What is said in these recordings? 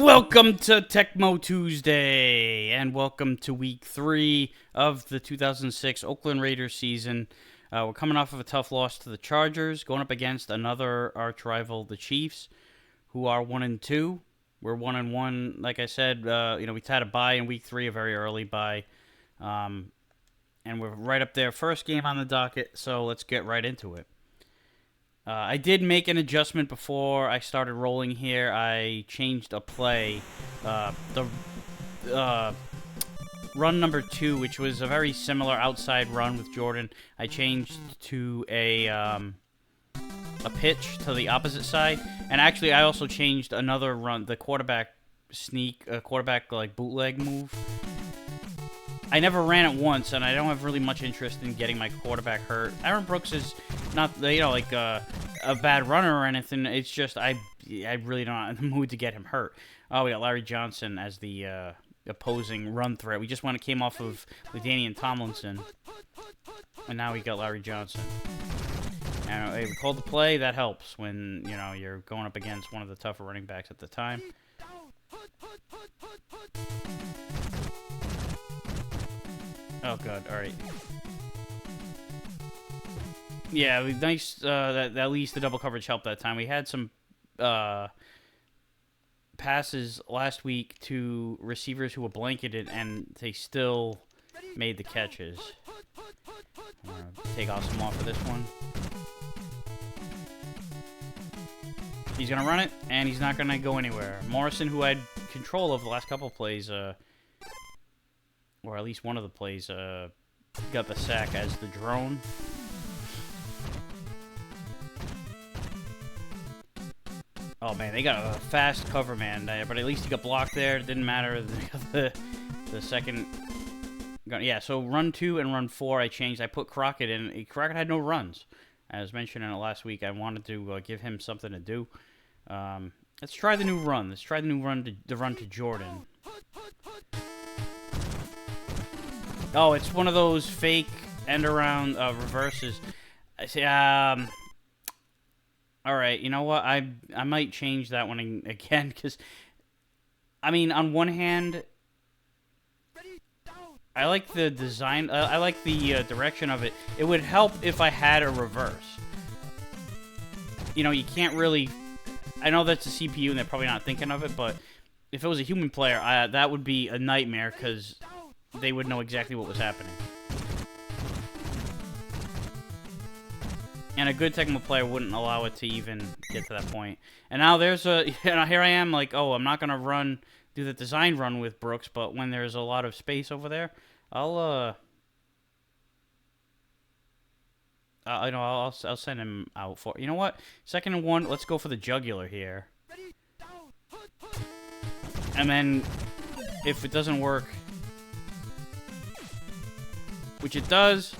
Welcome to Tecmo Tuesday, and welcome to Week 3 of the 2006 Oakland Raiders season. We're coming off of a tough loss to the Chargers, going up against another arch rival, the Chiefs, who are 1-2. We're 1-1, like I said. We had a bye in Week 3, a very early bye, and we're right up there. First game on the docket, so let's get right into it. I did make an adjustment before I started rolling here. I changed a play. The run number 2, which was a very similar outside run with Jordan, I changed to a pitch to the opposite side. And actually, I also changed another run, the quarterback sneak, quarterback like bootleg move. I never ran it once, and I don't have really much interest in getting my quarterback hurt. Aaron Brooks is not, a bad runner or anything. It's just I really don't in the mood to get him hurt. Oh, we got Larry Johnson as the opposing run threat. We just came off of LaDainian Tomlinson, and now we got Larry Johnson. And we called the play. That helps when you're going up against one of the tougher running backs at the time. Oh, God. All right. Yeah, nice that at least the double coverage helped that time. We had some passes last week to receivers who were blanketed, and they still made the catches. I'm going to take Awesome off for this one. He's going to run it, and he's not going to go anywhere. Morrison, who had control of the last couple of plays, or at least one of the plays, got the sack as the drone. Oh, man, they got a fast cover, man. But at least he got blocked there. It didn't matter. The second... Yeah, so run 2 and run 4 I changed. I put Crockett in. Crockett had no runs. As mentioned in it last week, I wanted to give him something to do. Let's try the new run. Let's try the new run, the run to Jordan. Oh, it's one of those fake end-around reverses. I say, all right, you know what? I might change that one again, because, I mean, on one hand, I like the design. I like the direction of it. It would help if I had a reverse. You can't really... I know that's a CPU, and they're probably not thinking of it, but if it was a human player, that would be a nightmare, because they would know exactly what was happening. And a good Tecmo player wouldn't allow it to even get to that point. And now there's here I am, like, oh, I'm not going to do the design run with Brooks, but when there's a lot of space over there, I'll send him out for, you know what? 2nd and 1, let's go for the jugular here. And then, if it doesn't work, which it does,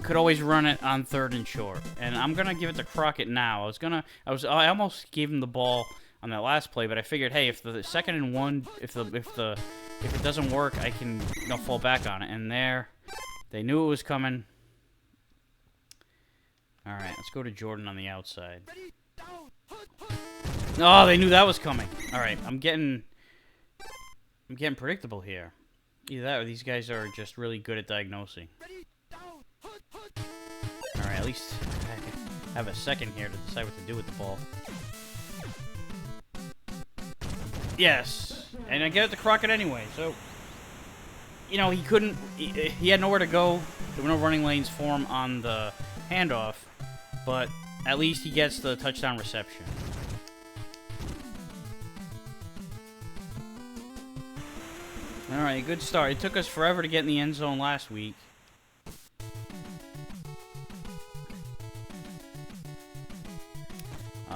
could always run it on 3rd and short. And I'm gonna give it to Crockett now. I almost gave him the ball on that last play, but I figured, hey, if the 2nd and 1, if it doesn't work, I can fall back on it. And there, they knew it was coming. All right, let's go to Jordan on the outside. Oh, they knew that was coming. All right, I'm getting predictable here. Either that or these guys are just really good at diagnosing. Alright, at least I have a second here to decide what to do with the ball. Yes! And I get it to Crockett anyway, so... he couldn't... He had nowhere to go. There were no running lanes for him on the handoff. But at least he gets the touchdown reception. Alright, good start. It took us forever to get in the end zone last week.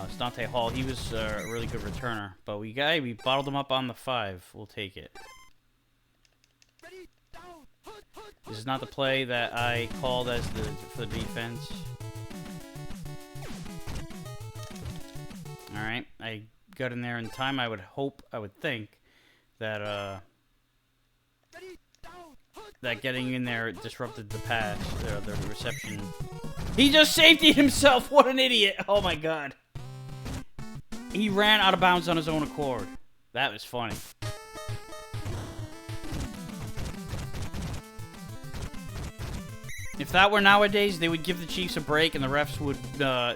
It's Dante Hall. He was a really good returner. But we bottled him up on the 5. We'll take it. This is not the play that I called as for the defense. Alright, I got in there in time. I would think that that getting in there disrupted the pass, the reception. He just safetied himself. What an idiot! Oh my God. He ran out of bounds on his own accord. That was funny. If that were nowadays, they would give the Chiefs a break and the refs would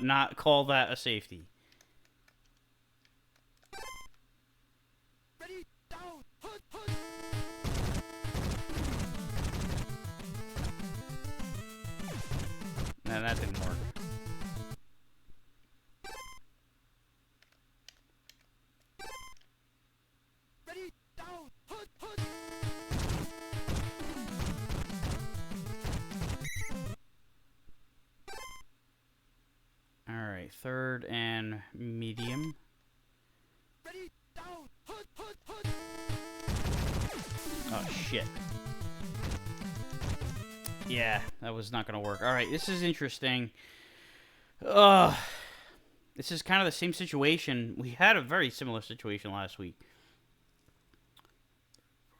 not call that a safety. Nah, that didn't work. Alright, third and medium. Oh, shit. Yeah, that was not going to work. Alright, this is interesting. This is kind of the same situation. We had a very similar situation last week.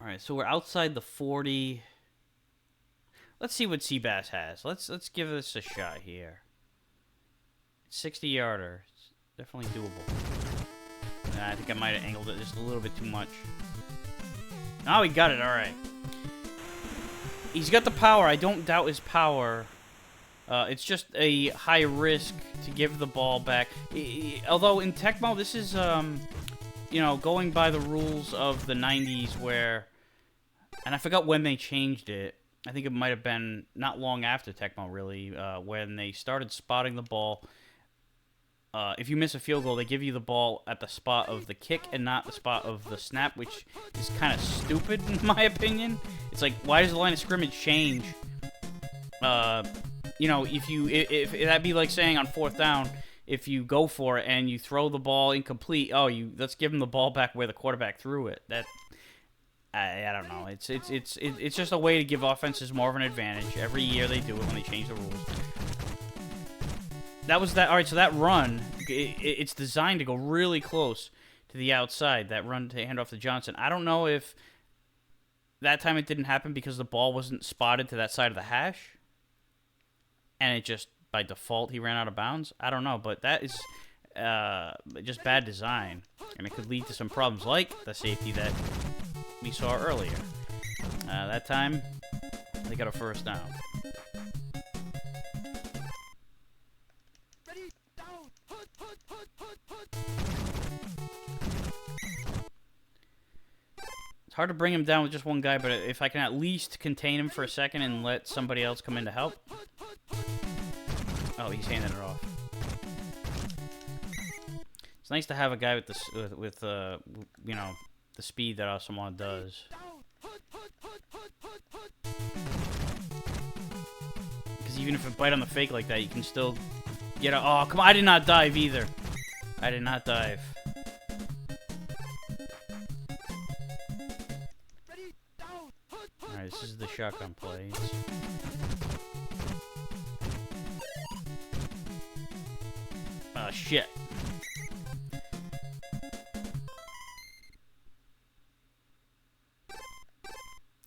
Alright, so we're outside the 40. Let's see what Seabass has. Let's give this a shot here. 60-yarder. It's definitely doable. Nah, I think I might have angled it just a little bit too much. Oh, he got it. Alright. He's got the power. I don't doubt his power. It's just a high risk to give the ball back. Although in Tecmo, this is, you know, going by the rules of the 90s where... And I forgot when they changed it. I think it might have been not long after Tecmo, really, when they started spotting the ball. If you miss a field goal, they give you the ball at the spot of the kick and not the spot of the snap, which is kind of stupid in my opinion. It's like, why does the line of scrimmage change? You know, if that'd be like saying on 4th down, if you go for it and you throw the ball incomplete, let's give them the ball back where the quarterback threw it. I don't know. It's just a way to give offenses more of an advantage. Every year they do it when they change the rules. That was that. All right, so that run, it's designed to go really close to the outside. That run to hand off to Johnson. I don't know if that time it didn't happen because the ball wasn't spotted to that side of the hash, and it just by default he ran out of bounds. I don't know, but that is just bad design, and it could lead to some problems like the safety that we saw earlier. That time they got a first down. It's hard to bring him down with just one guy, but if I can at least contain him for a second and let somebody else come in to help. Oh, he's handing it off. It's nice to have a guy with the you know, the speed that someone does. Because even if it bite on the fake like that, you can still get a... Oh, come on, I did not dive either. I did not dive. Alright, this is the shotgun play. Oh, shit.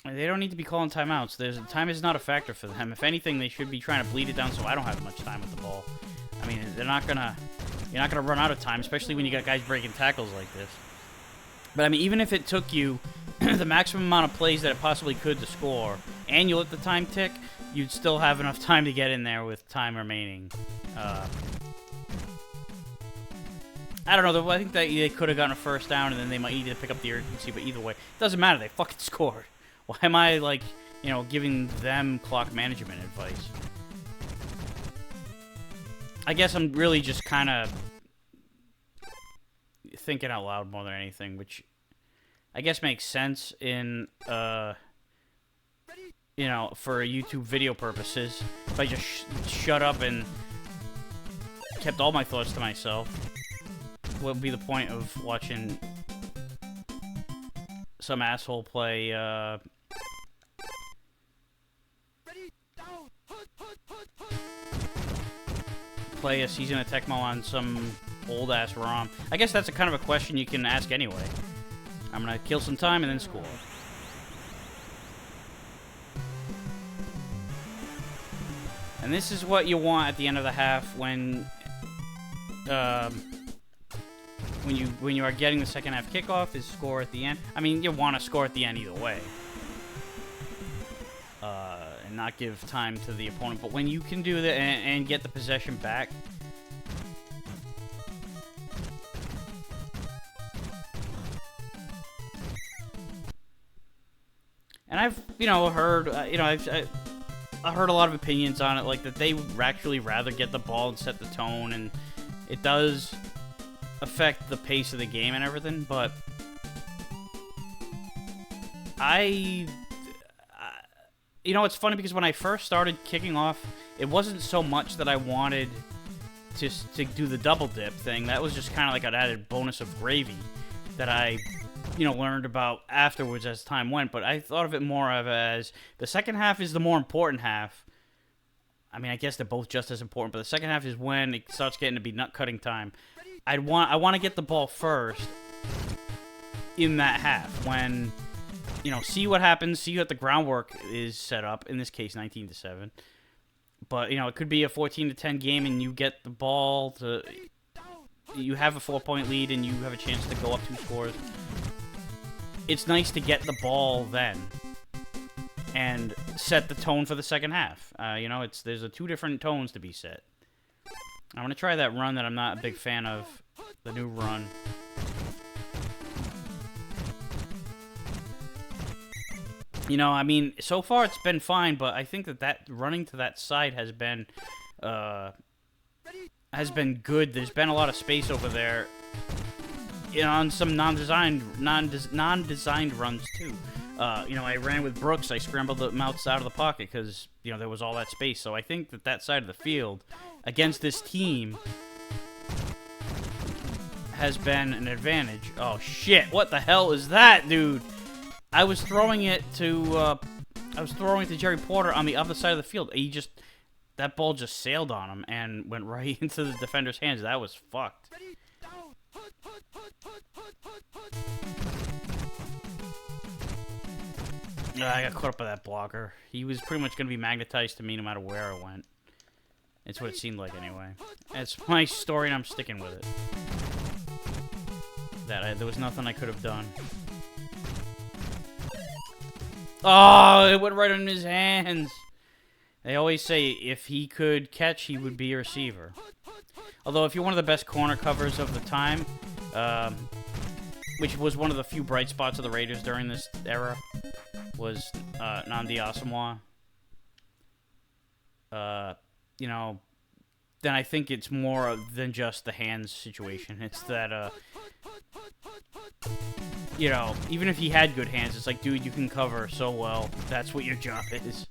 They don't need to be calling timeouts. Time is not a factor for them. If anything, they should be trying to bleed it down so I don't have much time with the ball. I mean, you're not gonna run out of time, especially when you got guys breaking tackles like this. But I mean, even if it took you the maximum amount of plays that it possibly could to score, and you let the time tick, you'd still have enough time to get in there with time remaining. I don't know, though. I think that they could have gotten a first down, and then they might need to pick up the urgency, but either way, it doesn't matter. They fucking scored. Why am I, like, you know, giving them clock management advice? I guess I'm really just kind of thinking out loud more than anything, which I guess makes sense in, you know, for YouTube video purposes. If I just shut up and kept all my thoughts to myself, what would be the point of watching some asshole play, play a season of Tecmo on some old-ass ROM? I guess that's a kind of a question you can ask anyway. I'm gonna kill some time and then score. And this is what you want at the end of the half when when you are getting the second half kickoff is score at the end. I mean, you want to score at the end either way, and not give time to the opponent. But when you can do that and get the possession back, and I've heard I heard a lot of opinions on it, like that they would actually rather get the ball and set the tone, and it does affect the pace of the game and everything, but it's funny because when I first started kicking off, it wasn't so much that I wanted to do the double dip thing. That was just kind of like an added bonus of gravy that I learned about afterwards as time went, but I thought of it more of as the second half is the more important half. I mean, I guess they're both just as important, but the second half is when it starts getting to be nut-cutting time. I want to get the ball first in that half when, see what happens, see what the groundwork is set up, in this case 19-7. But, it could be a 14-10 game and you get the ball you have a 4-point lead and you have a chance to go up 2 scores. It's nice to get the ball then and set the tone for the second half. There's 2 different tones to be set. I'm going to try that run that I'm not a big fan of, the new run. I mean, so far it's been fine, but I think that running to that side has been good. There's been a lot of space over there. On some non-designed runs too. I ran with Brooks. I scrambled the mounts out of the pocket because there was all that space. So I think that side of the field against this team has been an advantage. Oh shit! What the hell is that, dude? I was throwing it to Jerry Porter on the other side of the field. That ball just sailed on him and went right into the defender's hands. That was fucked. I got caught up by that blocker. He was pretty much going to be magnetized to me no matter where I went. It's what it seemed like anyway. It's my story and I'm sticking with it. There was nothing I could have done. Oh, it went right in his hands. They always say if he could catch, he would be a receiver. Although if you're one of the best corner covers of the time, which was one of the few bright spots of the Raiders during this era, was Nnamdi Asomugha. Then I think it's more than just the hands situation. It's that, even if he had good hands, it's like, dude, you can cover so well. That's what your job is.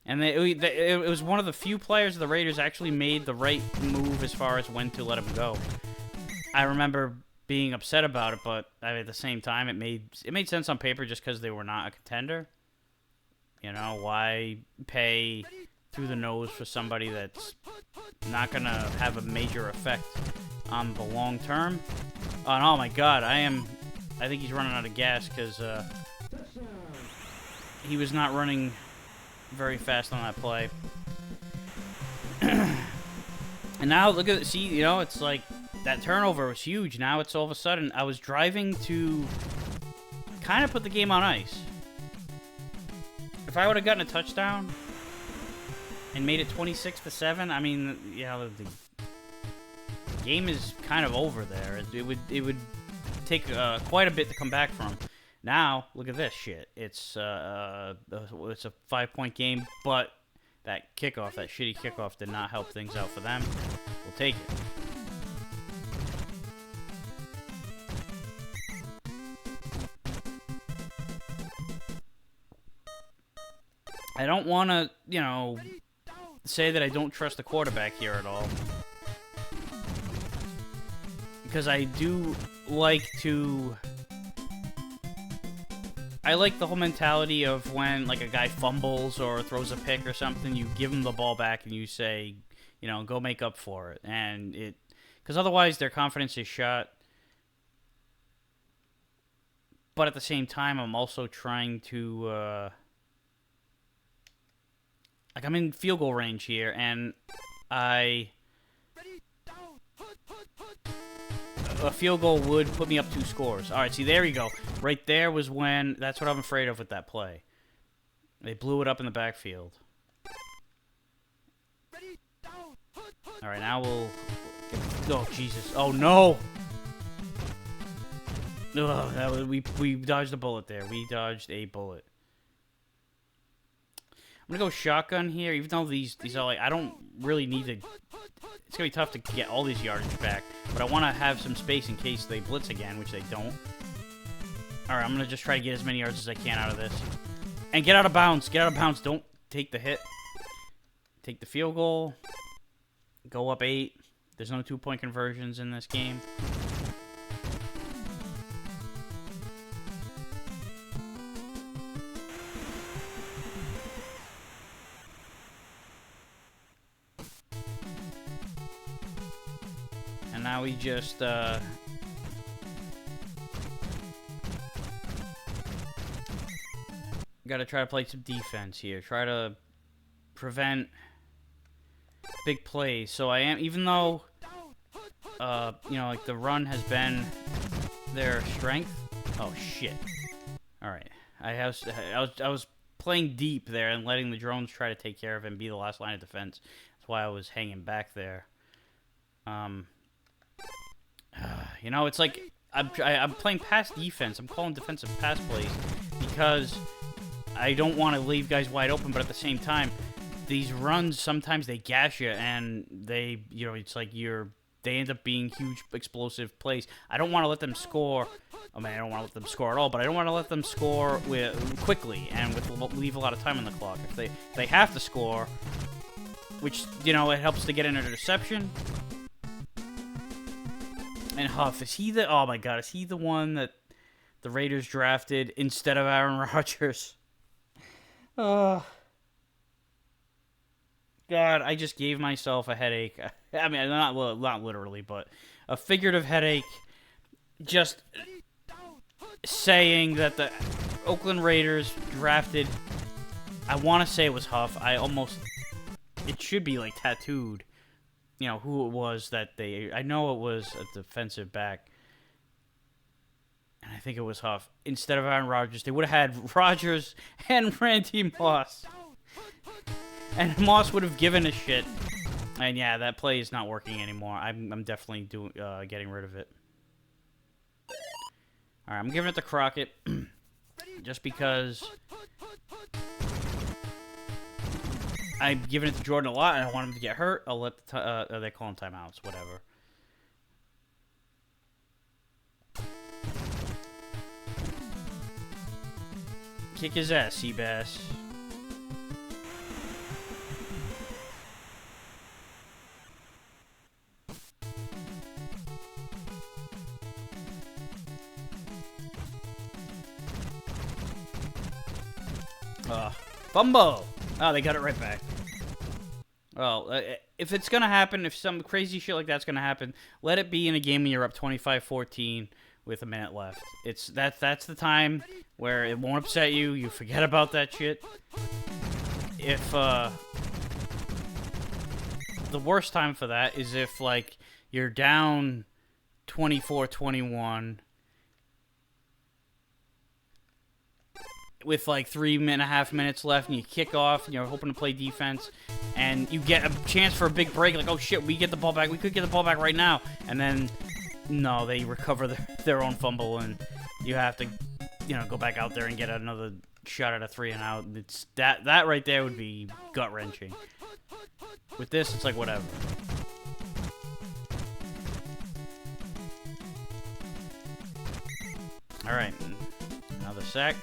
And it was one of the few players the Raiders actually made the right move as far as when to let him go. I remember being upset about it, but at the same time, it made sense on paper just because they were not a contender. Why pay through the nose for somebody that's not going to have a major effect on the long term? And oh my god, I think he's running out of gas because he was not running very fast on that play. And now look at it. See, it's like that turnover was huge. Now it's all of a sudden I was driving to kind of put the game on ice. If I would have gotten a touchdown and made it 26-7, I mean, the game is kind of over there. It would take quite a bit to come back from. Now, look at this shit. It's a 5-point game, but that shitty kickoff did not help things out for them. We'll take it. I don't want to, say that I don't trust the quarterback here at all. Because I do like to... I like the whole mentality of when, like, a guy fumbles or throws a pick or something, you give him the ball back and you say, go make up for it. And because otherwise their confidence is shot. But at the same time, I'm also trying to, I'm in field goal range here, and I a field goal would put me up 2 scores. All right, see, there you go. Right there was when... That's what I'm afraid of with that play. They blew it up in the backfield. All right, now we'll... Oh, Jesus. Oh, no! Ugh, that was, we dodged a bullet there. We dodged a bullet. I'm gonna go shotgun here, even though these are like... I don't really need to... It's gonna be tough to get all these yardage back, but I want to have some space in case they blitz again, which they don't. Alright, I'm gonna just try to get as many yards as I can out of this. And get out of bounds. Get out of bounds. Don't take the hit. Take the field goal. Go up 8. There's no 2-point conversions in this game. And now we just, gotta try to play some defense here. Try to prevent big plays. So I am, even though, you know, like the run has been their strength. Oh shit! All right, I was playing deep there and letting the drones try to take care of it and be the last line of defense. That's why I was hanging back there. You know, it's like I'm playing pass defense. I'm calling defensive pass plays because I don't want to leave guys wide open, but at the same time, these runs sometimes they gash you and they, you know, it's like they end up being huge explosive plays. I don't want to let them score. I mean, I don't want to let them score at all, but I don't want to let them score quickly and leave a lot of time on the clock. If they have to score, which, you know, it helps to get an interception. And Huff, is he the... Oh, my God. Is he the one that the Raiders drafted instead of Aaron Rodgers? God, I just gave myself a headache. I mean, not literally, but a figurative headache just saying that the Oakland Raiders drafted... I want to say it was Huff. It should be, like, tattooed. You know, who it was that they... I know it was a defensive back. And I think it was Huff. Instead of Aaron Rodgers, they would have had Rodgers and Randy Moss. And Moss would have given a shit. And yeah, that play is not working anymore. I'm definitely getting rid of it. Alright, I'm giving it to Crockett. Just because... I'm giving it to Jordan a lot, and I want him to get hurt. I'll let they call him timeouts, whatever. Kick his ass, Seabass. Fumble! Oh, they got it right back. Well, if it's going to happen, if some crazy shit like that's going to happen, let it be in a game when you're up 25-14 with a minute left. That's the time where it won't upset you. You forget about that shit. If, the worst time for that is if, like, you're down 24-21 with like 3.5 minutes left, and you kick off, and you're hoping to play defense, and you get a chance for a big break, like, oh shit, we get the ball back, we could get the ball back right now, and then, no, they recover their own fumble, and you have to, you know, go back out there and get another shot at a 3 and out. It's that right there would be gut-wrenching. With this, it's like, whatever. Alright, another sack.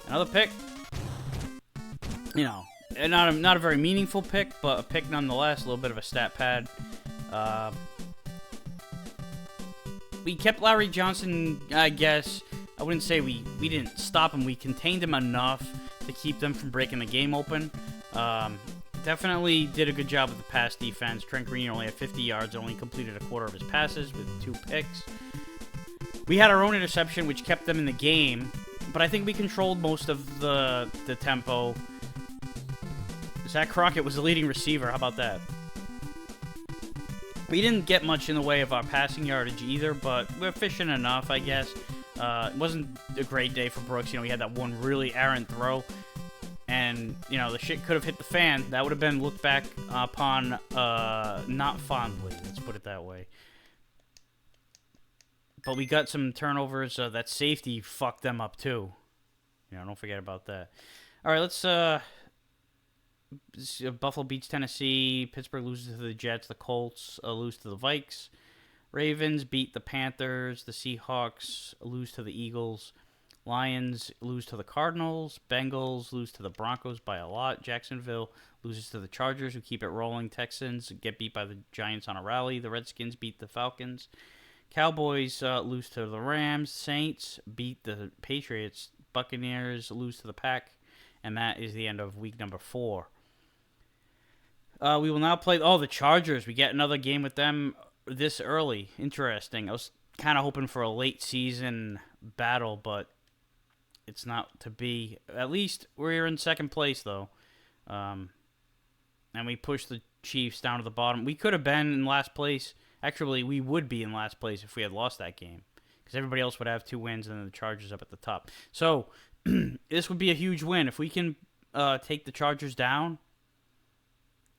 Another pick. You know, not a very meaningful pick, but a pick nonetheless. A little bit of a stat pad. We kept Larry Johnson, I guess. I wouldn't say we didn't stop him. We contained him enough to keep them from breaking the game open. Definitely did a good job with the pass defense. Trent Green only had 50 yards, only completed a quarter of his passes with 2 picks. We had our own interception, which kept them in the game. But I think we controlled most of the tempo. Zach Crockett was the leading receiver. How about that? We didn't get much in the way of our passing yardage either, but we're efficient enough, I guess. It wasn't a great day for Brooks. You know, he had that one really errant throw. And, you know, the shit could have hit the fan. That would have been looked back upon not fondly. Let's put it that way. But we got some turnovers. That safety fucked them up, too. You know, don't forget about that. All right, let's... Buffalo beats Tennessee. Pittsburgh loses to the Jets. The Colts lose to the Vikes. Ravens beat the Panthers. The Seahawks lose to the Eagles. Lions lose to the Cardinals. Bengals lose to the Broncos by a lot. Jacksonville loses to the Chargers, who keep it rolling. Texans get beat by the Giants on a rally. The Redskins beat the Falcons. Cowboys lose to the Rams. Saints beat the Patriots. Buccaneers lose to the Pack. And that is the end of week number 4. We will now play... Oh, the Chargers. We get another game with them this early. Interesting. I was kind of hoping for a late season battle, but it's not to be. At least we're in second place, though. And we pushed the Chiefs down to the bottom. We could have been in last place. Actually, we would be in last place if we had lost that game, because everybody else would have 2 wins and then the Chargers up at the top. So this would be a huge win. If we can take the Chargers down...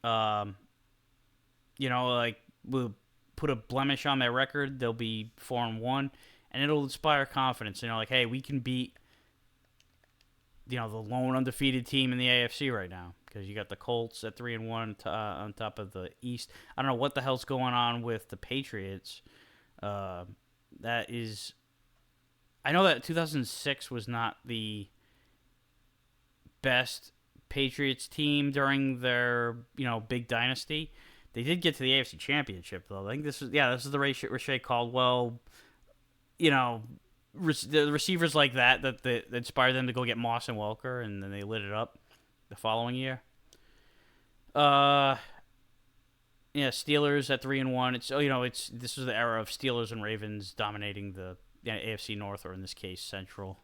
you know, like, we'll put a blemish on their record. They'll be 4-1, and it'll inspire confidence. You know, like, hey, we can beat, you know, the lone undefeated team in the AFC right now, because you got the Colts at 3-1 on top of the East. I don't know what the hell's going on with the Patriots. That is, I know that 2006 was not the best Patriots team during their, you know, big dynasty. They did get to the AFC Championship, though. I think this is the Rashay Caldwell, you know, the receivers like that inspired them to go get Moss and Welker, and then they lit it up the following year. Yeah, Steelers at 3-1. This was the era of Steelers and Ravens dominating the AFC North, or in this case, Central.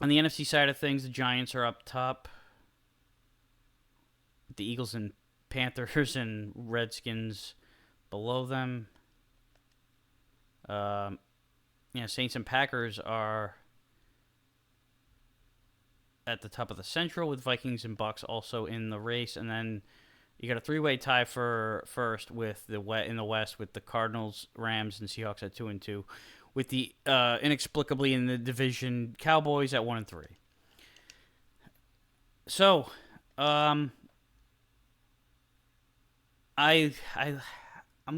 On the NFC side of things, the Giants are up top. The Eagles and Panthers and Redskins below them. Saints and Packers are at the top of the Central, with Vikings and Bucks also in the race. And then you got a 3-way tie for first with in the West, with the Cardinals, Rams, and Seahawks at 2-2. With the inexplicably in the division Cowboys at 1-3. So, I'm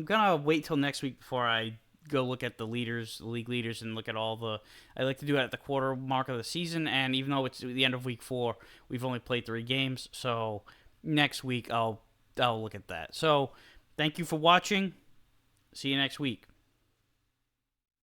gonna wait till next week before I go look at the league leaders, and look at all the. I like to do it at the quarter mark of the season, and even though it's the end of week 4, we've only played 3 games. So next week I'll look at that. So, thank you for watching. See you next week.